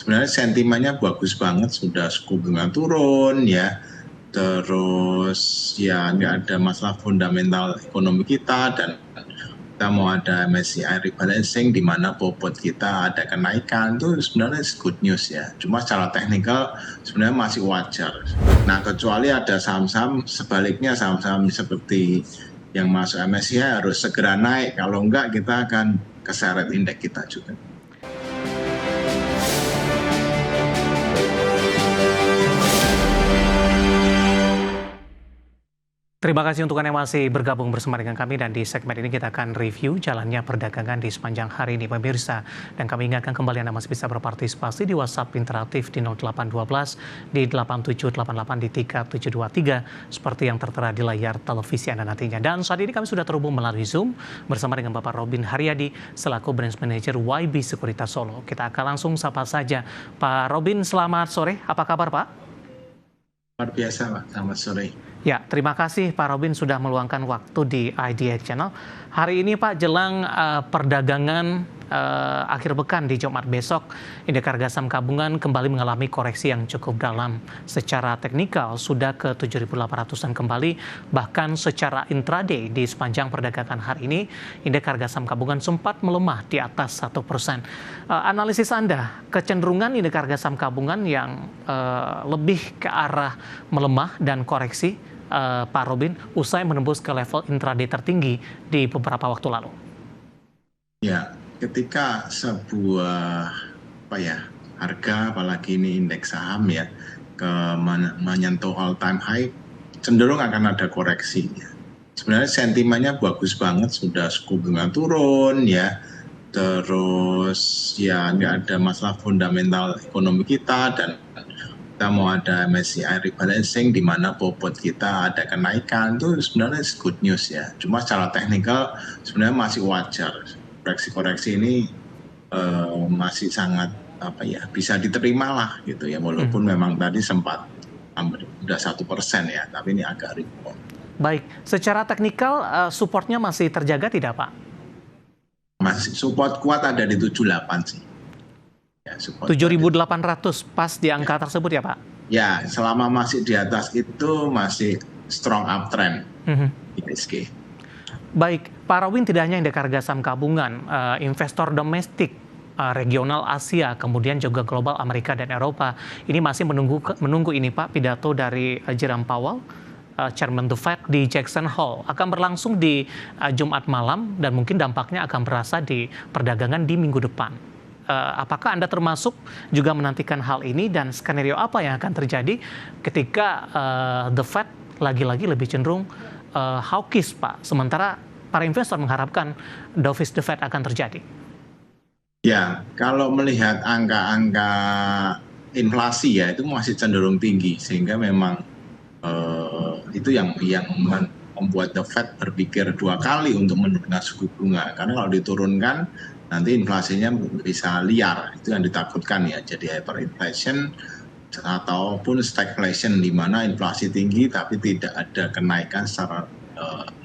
sebenarnya sentimennya bagus banget, sudah suku bunga turun ya, terus ya nggak ada masalah fundamental ekonomi kita, dan kita mau ada MSCI rebalancing di mana bobot kita ada kenaikan, itu sebenarnya good news ya. Cuma secara teknikal sebenarnya masih wajar. Nah, kecuali ada saham-saham sebaliknya, saham-saham seperti yang masuk MSCI harus segera naik, kalau enggak kita akan keseret indeks kita juga. Terima kasih untuk Anda yang masih bergabung bersama dengan kami, dan di segmen ini kita akan review jalannya perdagangan di sepanjang hari ini pemirsa. Dan kami ingatkan kembali Anda masih bisa berpartisipasi di WhatsApp interaktif di 0812 di 8788 di 3723 seperti yang tertera di layar televisi Anda nantinya. Dan saat ini kami sudah terhubung melalui Zoom bersama dengan Bapak Robin Haryadi selaku Branch Manager YB Sekuritas Solo. Kita akan langsung sapa saja. Pak Robin, selamat sore. Apa kabar Pak? Luar biasa Pak, selamat sore. Ya, terima kasih Pak Robin sudah meluangkan waktu di IDX Channel. Hari ini Pak, jelang perdagangan akhir pekan di Jumat besok, indeks harga saham gabungan kembali mengalami koreksi yang cukup dalam. Secara teknikal sudah ke 7.800-an kembali, bahkan secara intraday di sepanjang perdagangan hari ini, indeks harga saham gabungan sempat melemah di atas 1%. Analisis Anda, kecenderungan indeks harga saham gabungan yang lebih ke arah melemah dan koreksi, Pak Robin, usai menembus ke level intraday tertinggi di beberapa waktu lalu. Ya, ketika sebuah harga, apalagi ini indeks saham ya, menyentuh all time high, cenderung akan ada koreksi ya. Sebenarnya sentimennya bagus banget, sudah suku bunga turun ya, terus ya nggak ada masalah fundamental ekonomi kita, dan kita mau ada MSCI rebalancing di mana bobot kita ada kenaikan, itu sebenarnya good news ya. Cuma secara teknikal sebenarnya masih wajar. Koreksi-koreksi ini masih sangat bisa diterima lah gitu ya, walaupun memang tadi sempat udah 1% ya, tapi ini agak rebound. Baik, secara teknikal supportnya masih terjaga tidak Pak? Masih support kuat ada di 78 sih. Ya, 7.800 pas di angka tersebut ya Pak? Ya, selama masih di atas itu masih strong uptrend ISG. Baik, Pak Robin, tidak hanya indeks harga saham gabungan, investor domestik, regional Asia, kemudian juga global Amerika dan Eropa, ini masih menunggu ini Pak, pidato dari Jerome Powell, Chairman The Fed di Jackson Hole, akan berlangsung di Jumat malam dan mungkin dampaknya akan berasa di perdagangan di minggu depan. Apakah Anda termasuk juga menantikan hal ini, dan skenario apa yang akan terjadi ketika The Fed lagi-lagi lebih cenderung hawkish Pak, sementara para investor mengharapkan dovish The Fed akan terjadi? Ya, kalau melihat angka-angka inflasi ya, itu masih cenderung tinggi, sehingga memang itu yang membuat The Fed berpikir dua kali untuk menurunkan suku bunga, karena kalau diturunkan nanti inflasinya bisa liar, itu yang ditakutkan ya, jadi hyperinflation ataupun stagflation, di mana inflasi tinggi tapi tidak ada kenaikan secara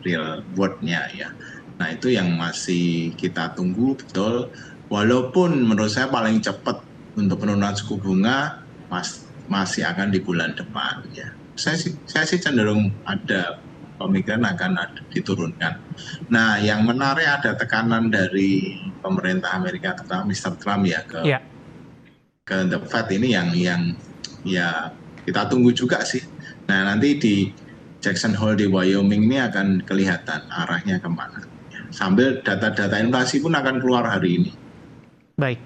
real world-nya ya. Nah, itu yang masih kita tunggu betul, walaupun menurut saya paling cepat untuk penurunan suku bunga masih akan di bulan depan ya. Saya sih cenderung ada pemikiran akan diturunkan. Nah, yang menarik ada tekanan dari pemerintah Amerika, terutama Mr. Trump ya, ke The Fed ini yang ya kita tunggu juga sih. Nah, nanti di Jackson Hole di Wyoming ini akan kelihatan arahnya kemana. Sambil data-data inflasi pun akan keluar hari ini. Baik.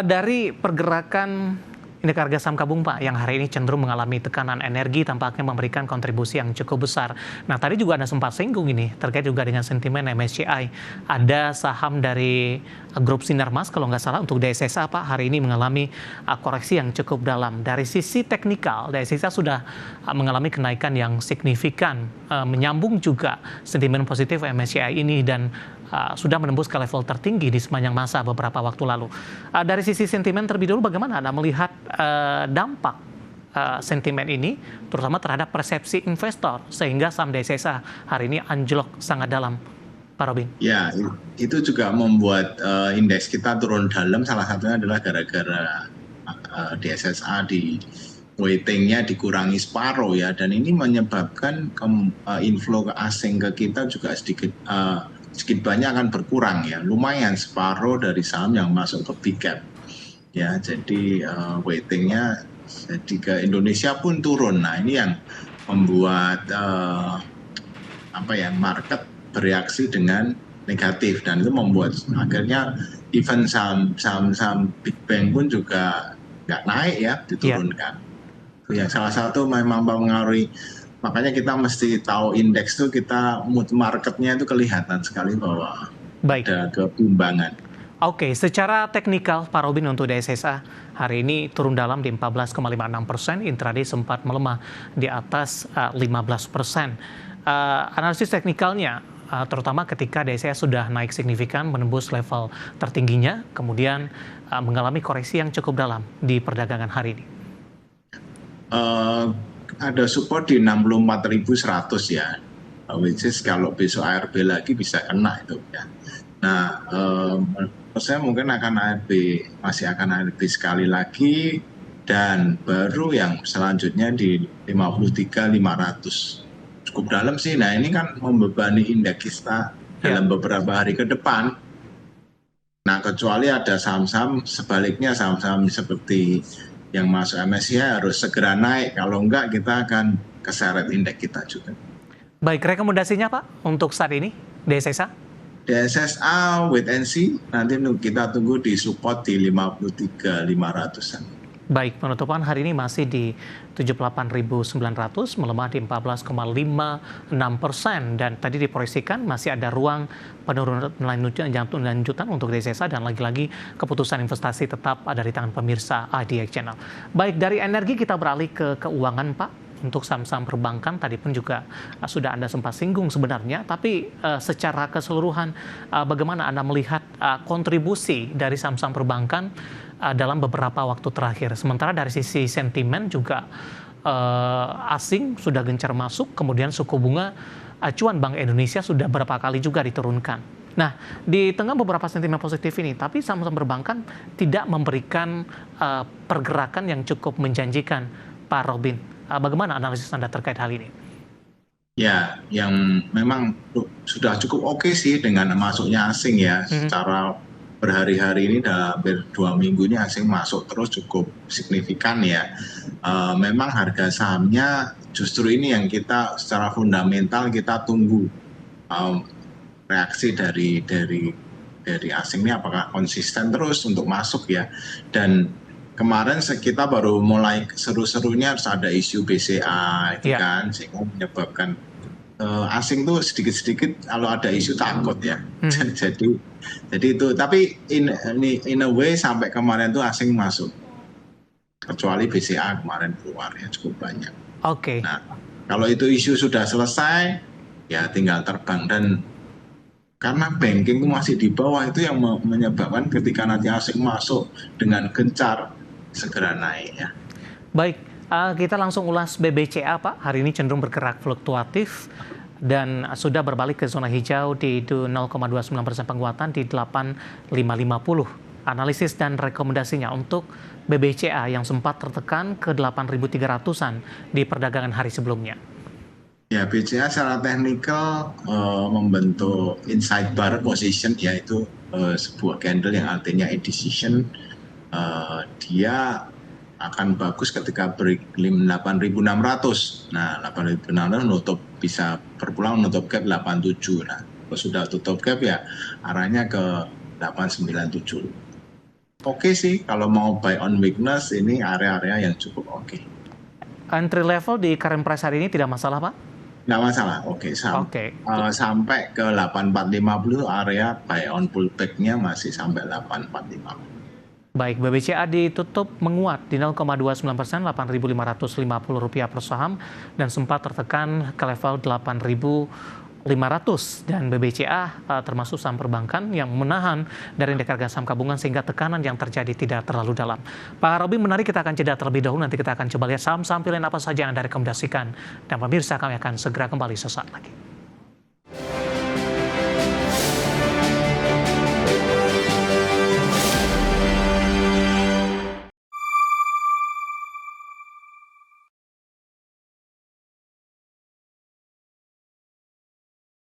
Dari pergerakan indeks harga saham gabungan Pak, yang hari ini cenderung mengalami tekanan energi, tampaknya memberikan kontribusi yang cukup besar. Nah, tadi juga Anda sempat singgung ini terkait juga dengan sentimen MSCI. Ada saham dari grup Sinarmas kalau nggak salah untuk DSSA Pak, hari ini mengalami koreksi yang cukup dalam. Dari sisi teknikal, DSSA sudah mengalami kenaikan yang signifikan, menyambung juga sentimen positif MSCI ini, dan sudah menembus ke level tertinggi di sepanjang masa beberapa waktu lalu. Dari sisi sentimen terlebih dulu, bagaimana Anda melihat dampak sentimen ini, terutama terhadap persepsi investor, sehingga saham DSSA hari ini anjlok sangat dalam, Pak Robin? Ya, itu juga membuat indeks kita turun dalam. Salah satunya adalah gara-gara DSSA di weightingnya dikurangi separuh ya, dan ini menyebabkan inflow ke asing ke kita juga sedikit banyak akan berkurang ya, lumayan separuh dari saham yang masuk ke big cap ya. Jadi weightingnya jadi ke Indonesia pun turun. Nah ini yang membuat market bereaksi dengan negatif, dan itu membuat akhirnya even saham big bank pun juga nggak naik ya, diturunkan. Yang salah satu memang mempengaruhi, makanya kita mesti tahu indeks itu, kita mood marketnya itu kelihatan sekali bahwa ada kebimbangan. Oke, secara teknikal Pak Robin untuk DSSA hari ini turun dalam di 14,56%, intraday sempat melemah di atas 15%. Analisis teknikalnya, terutama ketika DSSA sudah naik signifikan menembus level tertingginya, kemudian mengalami koreksi yang cukup dalam di perdagangan hari ini. Ada support di 64.100 ya, which is kalau besok ARB lagi bisa kena itu ya. Nah, saya mungkin masih akan ARB sekali lagi, dan baru yang selanjutnya di 53.500. Cukup dalam sih. Nah ini kan membebani indeks kita dalam beberapa hari ke depan. Nah kecuali ada saham-saham sebaliknya, saham-saham seperti yang masuk MSCI harus segera naik, kalau enggak kita akan keseret indeks kita juga. Baik, rekomendasinya Pak untuk saat ini DSSA? DSSA wait and see, nanti kita tunggu di support di 53.500-an. Baik, penutupan hari ini masih di 78.900, melemah di 14,56%, dan tadi diproyeksikan masih ada ruang penurunan lanjutan untuk DSSA, dan lagi-lagi keputusan investasi tetap ada di tangan pemirsa IDX Channel. Baik, dari energi kita beralih ke keuangan Pak. Untuk saham-saham perbankan tadi pun juga sudah Anda sempat singgung sebenarnya, tapi secara keseluruhan bagaimana Anda melihat kontribusi dari saham-saham perbankan dalam beberapa waktu terakhir? Sementara dari sisi sentimen juga asing sudah gencar masuk, kemudian suku bunga acuan Bank Indonesia sudah berapa kali juga diturunkan. Nah, di tengah beberapa sentimen positif ini, tapi saham-saham perbankan tidak memberikan pergerakan yang cukup menjanjikan, Pak Robin. Bagaimana analisis Anda terkait hal ini? Ya, yang memang sudah cukup oke sih dengan masuknya asing ya. Secara berhari-hari ini dalam 2 minggu ini asing masuk terus cukup signifikan ya. Memang harga sahamnya justru ini yang kita secara fundamental kita tunggu reaksi dari asing ini, apakah konsisten terus untuk masuk ya. Dan kemarin kita baru mulai seru-serunya harus ada isu BCA itu kan, sehingga menyebabkan asing tuh sedikit-sedikit kalau ada isu takut ya. Jadi itu, tapi in a way sampai kemarin tuh asing masuk, kecuali BCA kemarin keluar ya cukup banyak. Oke. Nah kalau itu isu sudah selesai ya tinggal terbang, dan karena banking itu masih di bawah, itu yang menyebabkan ketika nanti asing masuk dengan gencar segera naik ya. Baik, kita langsung ulas BBCA Pak. Hari ini cenderung bergerak fluktuatif dan sudah berbalik ke zona hijau di 0,29% penguatan di 8550. Analisis dan rekomendasinya untuk BBCA yang sempat tertekan ke 8.300-an di perdagangan hari sebelumnya. Ya, BCA secara teknikal membentuk inside bar position, yaitu sebuah candle yang artinya a decision. Dia akan bagus ketika break 8.600. Nah, 8.600 nutup, bisa berpulang menutup gap 87. Nah, kalau sudah tutup gap ya arahnya ke 897. Oke sih, kalau mau buy on weakness ini area-area yang cukup oke. Entry level di current price hari ini tidak masalah Pak? Nggak masalah, oke. Sampai ke 8450 area buy on pullback-nya masih sampai 8450. Baik, BBCA ditutup menguat di 0,29%, Rp8.550 per saham, dan sempat tertekan ke level 8.500. Dan BBCA termasuk saham perbankan yang menahan dari indeks harga saham gabungan sehingga tekanan yang terjadi tidak terlalu dalam. Pak Robin, menarik, kita akan jeda terlebih dahulu, nanti kita akan coba lihat saham-saham pilihan apa saja yang Anda rekomendasikan. Dan pemirsa, kami akan segera kembali sesaat lagi.